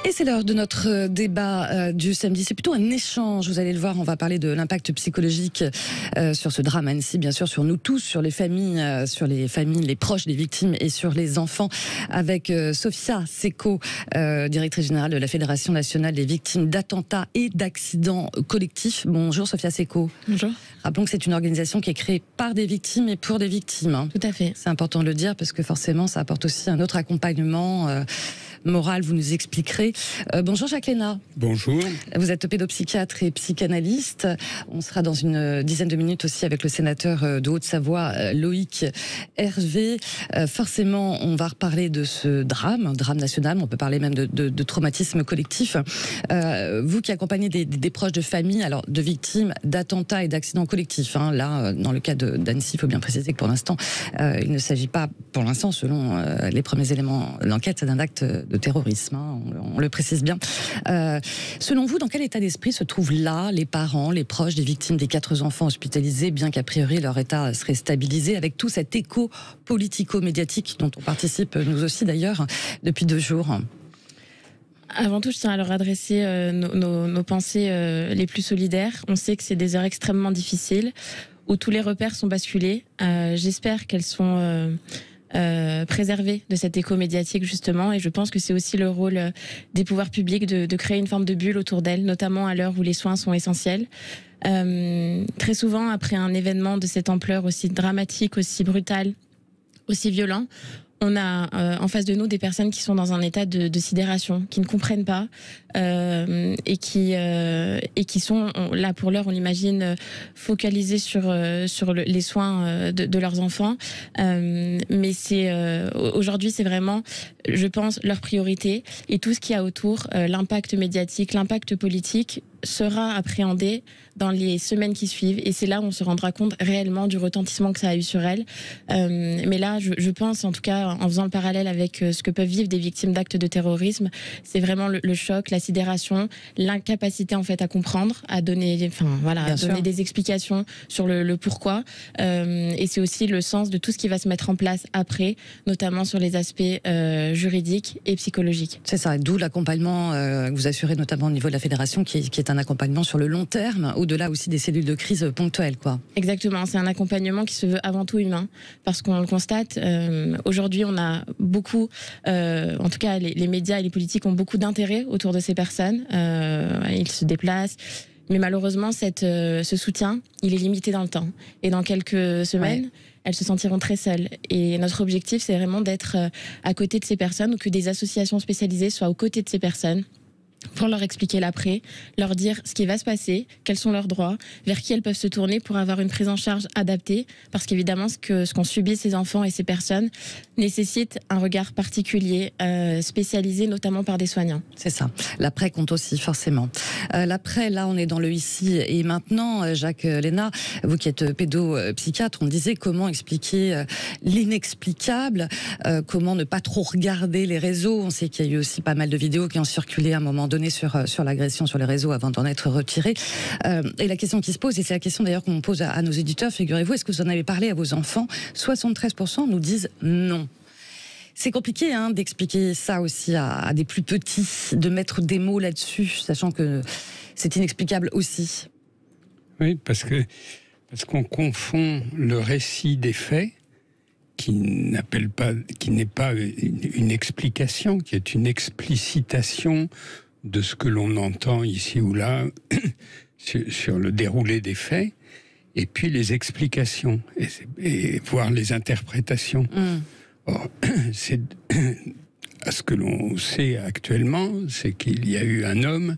Et c'est l'heure de notre débat du samedi. C'est plutôt un échange, vous allez le voir. On va parler de l'impact psychologique sur ce drame à Annecy, bien sûr, sur nous tous, sur les familles, les proches des victimes et sur les enfants, avec Sophia Seco, directrice générale de la Fédération nationale des victimes d'attentats et d'accidents collectifs. Bonjour Sophia Seco. Bonjour. Rappelons que c'est une organisation qui est créée par des victimes et pour des victimes. Tout à fait. C'est important de le dire parce que forcément, ça apporte aussi un autre accompagnement moral, vous nous expliquerez. Bonjour Jacques Léna. Bonjour. Vous êtes pédopsychiatre et psychanalyste. On sera dans une dizaine de minutes aussi avec le sénateur de Haute-Savoie, Loïc Hervé. Forcément, on va reparler de ce drame national. On peut parler même de traumatisme collectif. Vous qui accompagnez des proches de famille, alors de victimes d'attentats et d'accidents collectifs. Là, dans le cas d'Annecy, il faut bien préciser que pour l'instant, il ne s'agit pas, pour l'instant, selon les premiers éléments de l'enquête, d'un acte de terrorisme, on le précise bien. Selon vous, dans quel état d'esprit se trouvent là les parents, les proches des victimes des 4 enfants hospitalisés, bien qu'a priori leur état serait stabilisé, avec tout cet écho politico-médiatique dont on participe, nous aussi d'ailleurs, depuis 2 jours? Avant tout, je tiens à leur adresser nos pensées les plus solidaires. On sait que c'est des heures extrêmement difficiles, où tous les repères sont basculés. J'espère qu'elles sont préserver de cet écho médiatique justement, et je pense que c'est aussi le rôle des pouvoirs publics de créer une forme de bulle autour d'elles, notamment à l'heure où les soins sont essentiels. Très souvent, après un événement de cette ampleur aussi dramatique, aussi brutal, aussi violent, on a en face de nous des personnes qui sont dans un état de sidération, qui ne comprennent pas et qui sont là pour l'heure, on l'imagine, focalisées sur les soins de leurs enfants. Mais aujourd'hui, c'est vraiment, je pense, leur priorité, et tout ce qu'il y a autour, l'impact médiatique, l'impact politique, sera appréhendé dans les semaines qui suivent, et c'est là où on se rendra compte réellement du retentissement que ça a eu sur elles. Mais là, je pense, en tout cas, en faisant le parallèle avec ce que peuvent vivre des victimes d'actes de terrorisme, c'est vraiment le choc, la sidération, l'incapacité en fait à comprendre, à donner, donner des explications sur le pourquoi. Et c'est aussi le sens de tout ce qui va se mettre en place après, notamment sur les aspects juridiques et psychologiques. C'est ça, d'où l'accompagnement que vous assurez notamment au niveau de la fédération, qui est un accompagnement sur le long terme, au-delà aussi des cellules de crise ponctuelles, quoi. Exactement, c'est un accompagnement qui se veut avant tout humain, parce qu'on le constate, aujourd'hui on a beaucoup, en tout cas les médias et les politiques ont beaucoup d'intérêt autour de ces personnes, ils se déplacent, mais malheureusement ce soutien, il est limité dans le temps, et dans quelques semaines, elles se sentiront très seules. Et notre objectif, c'est vraiment d'être à côté de ces personnes, ou que des associations spécialisées soient aux côtés de ces personnes, pour leur expliquer l'après, leur dire ce qui va se passer, quels sont leurs droits, vers qui elles peuvent se tourner pour avoir une prise en charge adaptée, parce qu'évidemment ce qu'ont subi ces enfants et ces personnes nécessite un regard particulier, spécialisé notamment par des soignants. C'est ça, l'après compte aussi forcément. L'après, là on est dans le ici et maintenant. Jacques Léna, vous qui êtes pédopsychiatre, on disait comment expliquer l'inexplicable, comment ne pas trop regarder les réseaux. On sait qu'il y a eu aussi pas mal de vidéos qui ont circulé à un moment donné sur l'agression sur les réseaux avant d'en être retiré. Et la question qui se pose, et c'est la question d'ailleurs qu'on pose à nos éditeurs, figurez-vous, est-ce que vous en avez parlé à vos enfants? 73% nous disent non. C'est compliqué d'expliquer ça aussi à des plus petits, de mettre des mots là-dessus, sachant que c'est inexplicable aussi. Oui, parce qu'on confond le récit des faits, qui n'est pas une explication, qui est une explicitation de ce que l'on entend ici ou là sur le déroulé des faits, et puis les explications, et voire les interprétations. Or, à ce que l'on sait actuellement, c'est qu'il y a eu un homme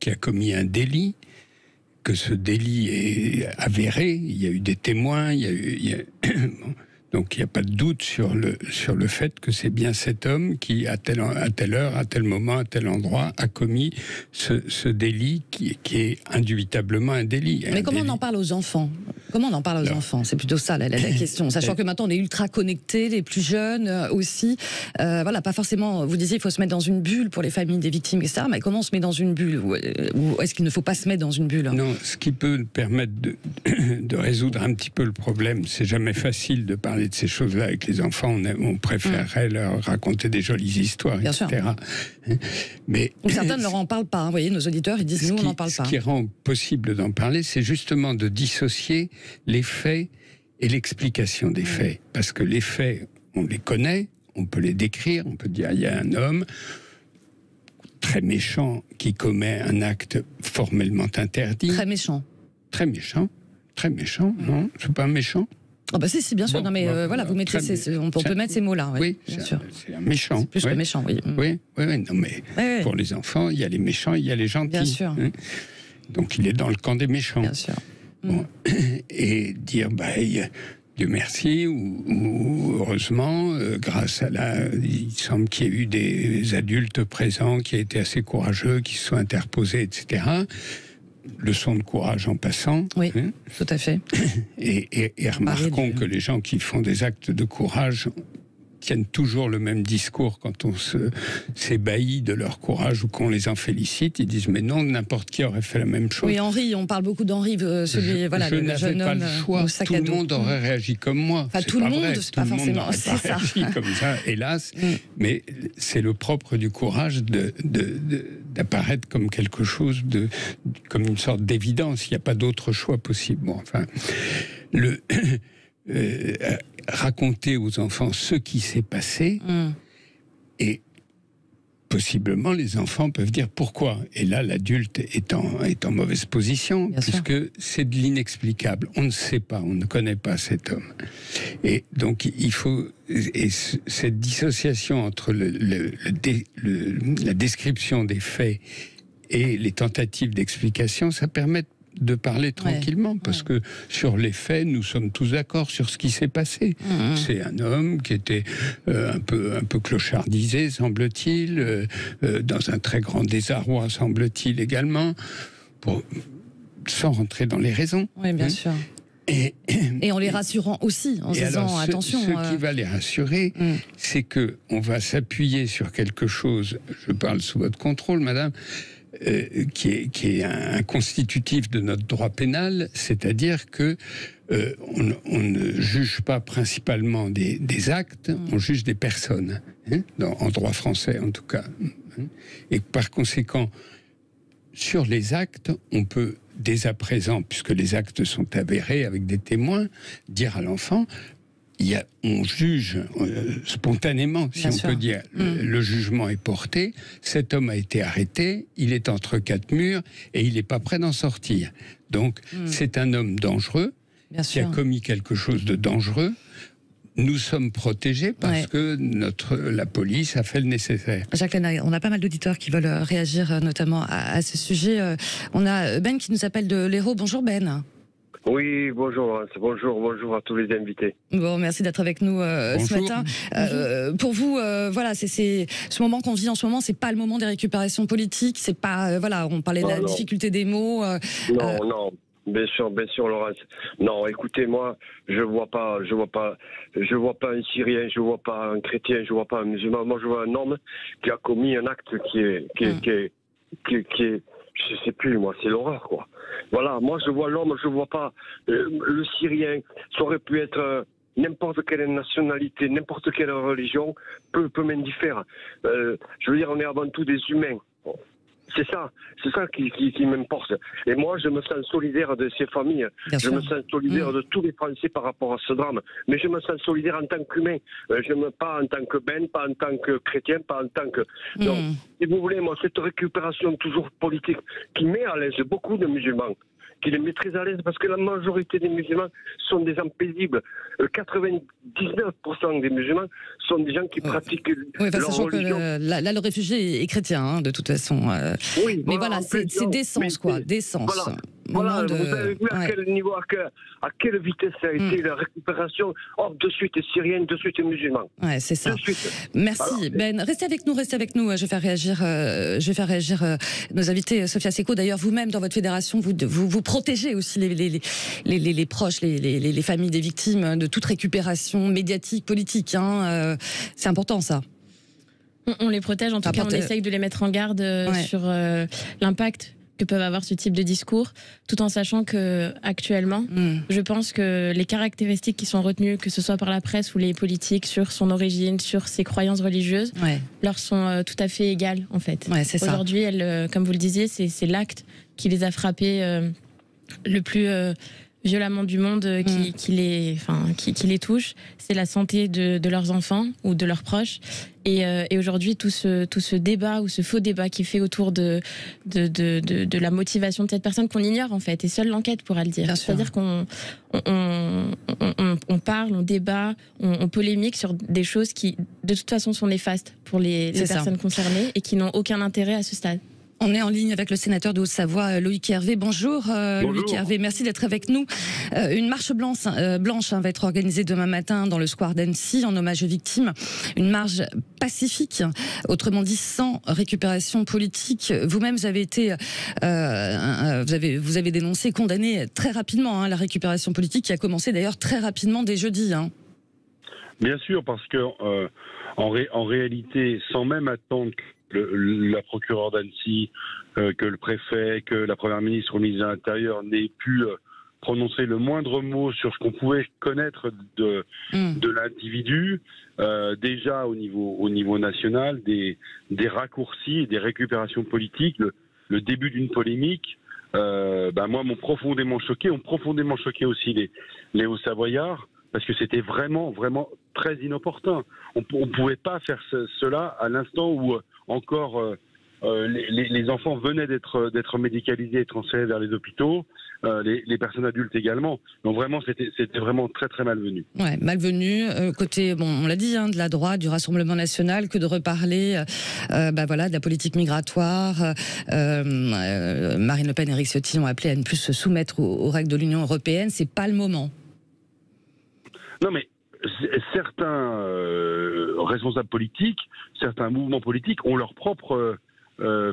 qui a commis un délit, que ce délit est avéré, il y a eu des témoins, donc il n'y a pas de doute sur le fait que c'est bien cet homme qui, à telle heure, à tel moment, à tel endroit, a commis ce délit qui est indubitablement un délit. Mais comment on en parle aux enfants? Comment on en parle aux enfants? C'est plutôt ça la question. Sachant que maintenant on est ultra connectés, les plus jeunes aussi. Pas forcément, vous disiez il faut se mettre dans une bulle pour les familles des victimes, etc. Mais comment on se met dans une bulle? Ou est-ce qu'il ne faut pas se mettre dans une bulle? Non, ce qui peut permettre de résoudre un petit peu le problème. C'est jamais facile de parler de ces choses-là avec les enfants. On préférerait leur raconter des jolies histoires, Bien etc. sûr. Mais certains ne leur en parlent pas. Vous voyez, nos auditeurs, ils disent nous, on n'en parle pas. Ce qui rend possible d'en parler, c'est justement de dissocier les faits et l'explication des faits. Parce que les faits, on les connaît, on peut les décrire, on peut dire il y a un homme très méchant qui commet un acte formellement interdit. Très méchant. Très méchant. Très méchant, non, c'est pas méchant. Ah bah si, bien sûr. Bon, non mais voilà, vous mettez, on peut mettre ces mots-là. Oui, bien sûr. C'est un méchant. C'est plus que méchant, oui. Oui, non mais pour les enfants, il y a les méchants, il y a les gentils. Bien sûr. Hein. Donc il est dans le camp des méchants. Bien sûr. Bon. Et dire, Dieu merci, ou heureusement, grâce à il semble qu'il y ait eu des adultes présents qui aient été assez courageux, qui se sont interposés, etc. Leçon de courage en passant. Oui, tout à fait. Et remarquons que les gens qui font des actes de courage tiennent toujours le même discours quand on s'ébahit de leur courage ou qu'on les en félicite. Ils disent mais non, n'importe qui aurait fait la même chose. Oui, Henri, on parle beaucoup d'Henri, celui, voilà, le jeune homme le choix. au sac tout à le dos. monde aurait réagi comme moi. Enfin, tout le monde, c'est pas forcément. C'est ça. Comme ça, hélas. Mais c'est le propre du courage d'apparaître comme quelque chose comme une sorte d'évidence. Il n'y a pas d'autre choix possible. Bon, enfin, raconter aux enfants ce qui s'est passé et possiblement les enfants peuvent dire pourquoi. Et là, l'adulte est en mauvaise position. Bien puisque sûr. C'est de l'inexplicable. On ne sait pas, on ne connaît pas cet homme. Et donc, il faut... Et cette dissociation entre la description des faits et les tentatives d'explication, ça permet de parler tranquillement, parce que sur les faits, nous sommes tous d'accord sur ce qui s'est passé. C'est un homme qui était un peu clochardisé, semble-t-il, dans un très grand désarroi, semble-t-il également, sans rentrer dans les raisons. Oui, bien sûr. Et en les rassurant aussi, en disant alors, attention. Ce qui va les rassurer, c'est que on va s'appuyer sur quelque chose. Je parle sous votre contrôle, madame. Qui est un constitutif de notre droit pénal, c'est-à-dire que on ne juge pas principalement des actes, on juge des personnes, en droit français en tout cas. Et par conséquent, sur les actes, on peut dès à présent, puisque les actes sont avérés avec des témoins, dire à l'enfant... on juge spontanément, si on peut dire, le jugement est porté, cet homme a été arrêté, il est entre quatre murs et il n'est pas prêt d'en sortir. Donc c'est un homme dangereux, qui a commis quelque chose de dangereux. Nous sommes protégés parce que la police a fait le nécessaire. Jacqueline, on a pas mal d'auditeurs qui veulent réagir notamment à ce sujet. On a Ben qui nous appelle de l'Hérault. Bonjour Ben. Oui, bonjour, bonjour à tous les invités. Bon, merci d'être avec nous ce matin. Pour vous, voilà, c'est ce moment qu'on vit en ce moment, c'est pas le moment des récupérations politiques, c'est pas, voilà, on parlait de la difficulté des mots. Non, bien sûr, Laurence. Non, écoutez, moi, je vois pas un Syrien, je vois pas un chrétien, je vois pas un musulman. Moi, je vois un homme qui a commis un acte qui est, je sais plus, moi, c'est l'horreur, quoi. Voilà, moi je vois l'homme, je vois pas le Syrien. Ça aurait pu être n'importe quelle nationalité, n'importe quelle religion, peut m'indifférer. Je veux dire, on est avant tout des humains. C'est ça qui m'importe. Et moi, je me sens solidaire de ces familles. Je me sens solidaire de tous les Français par rapport à ce drame. Mais je me sens solidaire en tant qu'humain. Pas en tant que Ben, pas en tant que chrétien, pas en tant que... Donc, si vous voulez, moi, cette récupération toujours politique qui met à l'aise beaucoup de musulmans, qui les met très à l'aise parce que la majorité des musulmans sont des gens paisibles. 99% des musulmans sont des gens qui pratiquent leur religion. Là, le réfugié est chrétien, de toute façon. Oui, mais voilà, c'est d'essence, quoi, d'essence. Voilà, vous avez vu à quel niveau, à quelle vitesse ça a été la récupération. De suite syrienne, de suite musulman. Ouais, c'est ça. Merci. Ben, restez avec nous. Je vais faire réagir nos invités. Sophia Secco, d'ailleurs, vous-même, dans votre fédération, vous protégez aussi les proches, les familles des victimes de toute récupération médiatique, politique. C'est important, ça. On les protège, en tout cas, on essaye de les mettre en garde sur l'impact que peuvent avoir ce type de discours, tout en sachant que actuellement, je pense que les caractéristiques qui sont retenues, que ce soit par la presse ou les politiques, sur son origine, sur ses croyances religieuses, leur sont tout à fait égales en fait. Ouais, c'est aujourd'hui, comme vous le disiez, c'est l'acte qui les a frappés le plus violemment du monde qui les touche, c'est la santé de leurs enfants ou de leurs proches. Et aujourd'hui, tout ce débat ou ce faux débat qui est fait autour de la motivation de cette personne qu'on ignore en fait, et seule l'enquête pourra le dire. C'est-à-dire qu'on parle, on débat, on polémique sur des choses qui de toute façon sont néfastes pour les personnes concernées et qui n'ont aucun intérêt à ce stade. On est en ligne avec le sénateur de Haute-Savoie, Loïc Hervé. Bonjour, Loïc Hervé, merci d'être avec nous. Une marche blanche va être organisée demain matin dans le square d'Annecy en hommage aux victimes. Une marche pacifique, autrement dit sans récupération politique. Vous-même, vous avez été, vous avez dénoncé, condamné très rapidement la récupération politique qui a commencé d'ailleurs très rapidement dès jeudi. Bien sûr, parce que en réalité, sans même attendre la procureure d'Annecy, que le préfet, que la première ministre ou le ministre de l'Intérieur n'aient pu prononcer le moindre mot sur ce qu'on pouvait connaître de l'individu, déjà au niveau national, des raccourcis et des récupérations politiques, le début d'une polémique, moi m'ont profondément choqué aussi les Hauts-Savoyards, parce que c'était vraiment, vraiment très inopportun. On ne pouvait pas faire cela à l'instant où encore les enfants venaient d'être médicalisés et transférés vers les hôpitaux, les personnes adultes également. Donc vraiment, c'était vraiment très, très malvenu. Ouais, malvenu. Côté, on l'a dit, de la droite, du Rassemblement national, que de reparler de la politique migratoire. Marine Le Pen et Éric Ciotti ont appelé à ne plus se soumettre aux règles de l'Union européenne. C'est pas le moment. Non, mais certains responsables politiques, certains mouvements politiques ont leur propre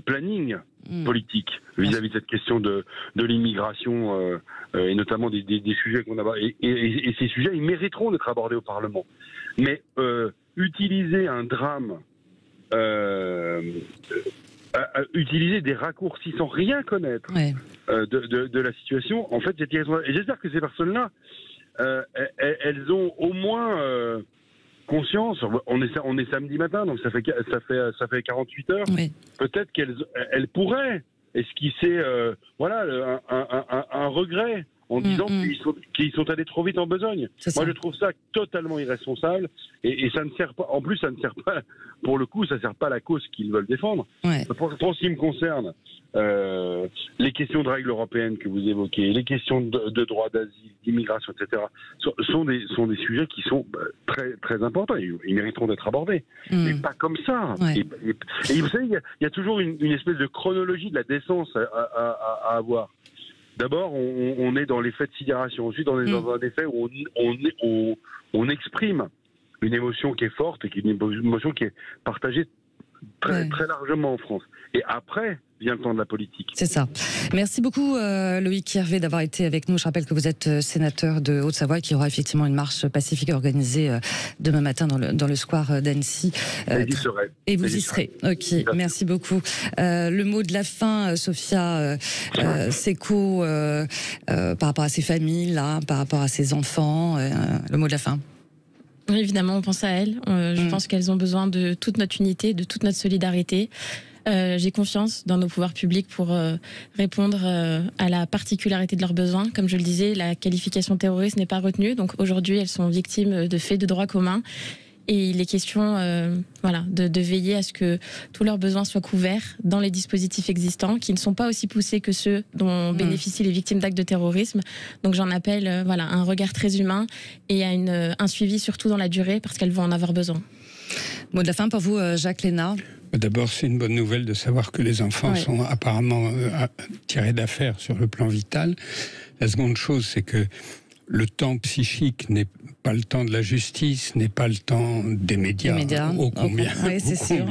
planning politique vis-à-vis de cette question de l'immigration et notamment des sujets qu'on a. Et ces sujets, ils mériteront d'être abordés au Parlement. Mais utiliser un drame, utiliser des raccourcis sans rien connaître de la situation, en fait, c'est irresponsable. Et j'espère que ces personnes-là, elles ont au moins conscience. On est samedi matin, donc ça fait 48 heures. Oui. Peut-être qu'elles pourraient esquisser un regret en disant qu'ils sont allés trop vite en besogne. Moi, je trouve ça totalement irresponsable et ça ne sert pas. En plus, ça ne sert pas. Pour le coup, ça ne sert pas à la cause qu'ils veulent défendre. Ouais. Pour ce qui me concerne, les questions de règles européennes que vous évoquez, les questions de droit d'asile, d'immigration, etc., sont des sujets qui sont très, très importants. Ils mériteront d'être abordés, mais pas comme ça. Ouais. Et vous savez, il y a toujours une espèce de chronologie de la décence à avoir. D'abord, on est dans l'effet de sidération. Ensuite, on est dans un effet où on exprime une émotion qui est forte et qui est une émotion qui est partagée très, très largement en France. Et après vient le temps de la politique. C'est ça. Merci beaucoup Loïc Hervé d'avoir été avec nous. Je rappelle que vous êtes sénateur de Haute-Savoie et qu'il y aura effectivement une marche pacifique organisée demain matin dans le square d'Annecy. Et vous y serez. Ok, merci beaucoup. Le mot de la fin, Sophia Seco, par rapport à ces familles, par rapport à ces enfants, le mot de la fin. Oui, évidemment, on pense à elles. Je pense qu'elles ont besoin de toute notre unité, de toute notre solidarité. J'ai confiance dans nos pouvoirs publics pour répondre à la particularité de leurs besoins. Comme je le disais, la qualification terroriste n'est pas retenue. Donc aujourd'hui, elles sont victimes de faits de droit commun. Et il est question de veiller à ce que tous leurs besoins soient couverts dans les dispositifs existants, qui ne sont pas aussi poussés que ceux dont bénéficient les victimes d'actes de terrorisme. Donc j'en appelle à un regard très humain et à un suivi surtout dans la durée, parce qu'elles vont en avoir besoin. Mot de la fin pour vous, Jacques Lénard. D'abord, c'est une bonne nouvelle de savoir que les enfants sont apparemment tirés d'affaire sur le plan vital. La seconde chose, c'est que le temps psychique n'est pas le temps de la justice, n'est pas le temps des médias, ô combien, oui, c'est sûr.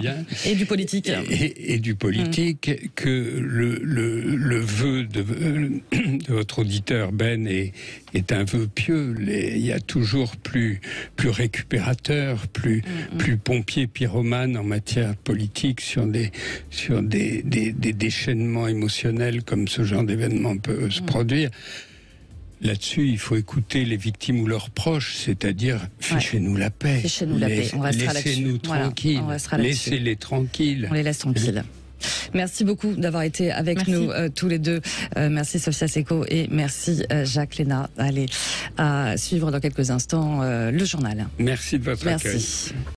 Et du politique. Et du politique, que le vœu de votre auditeur Ben est un vœu pieux. Il y a toujours plus récupérateur, plus pompier pyromane en matière politique sur des déchaînements émotionnels comme ce genre d'événement peut se produire. Là-dessus, il faut écouter les victimes ou leurs proches, c'est-à-dire fichez-nous la paix. Fichez-nous la paix, on restera là-dessus. Laissez-nous tranquilles, laissez-les tranquilles. On les laisse tranquilles. Merci beaucoup d'avoir été avec nous tous les deux. Merci Sophia Secco et merci Jacques Léna. Allez, à suivre dans quelques instants le journal. Merci de votre accueil. Merci.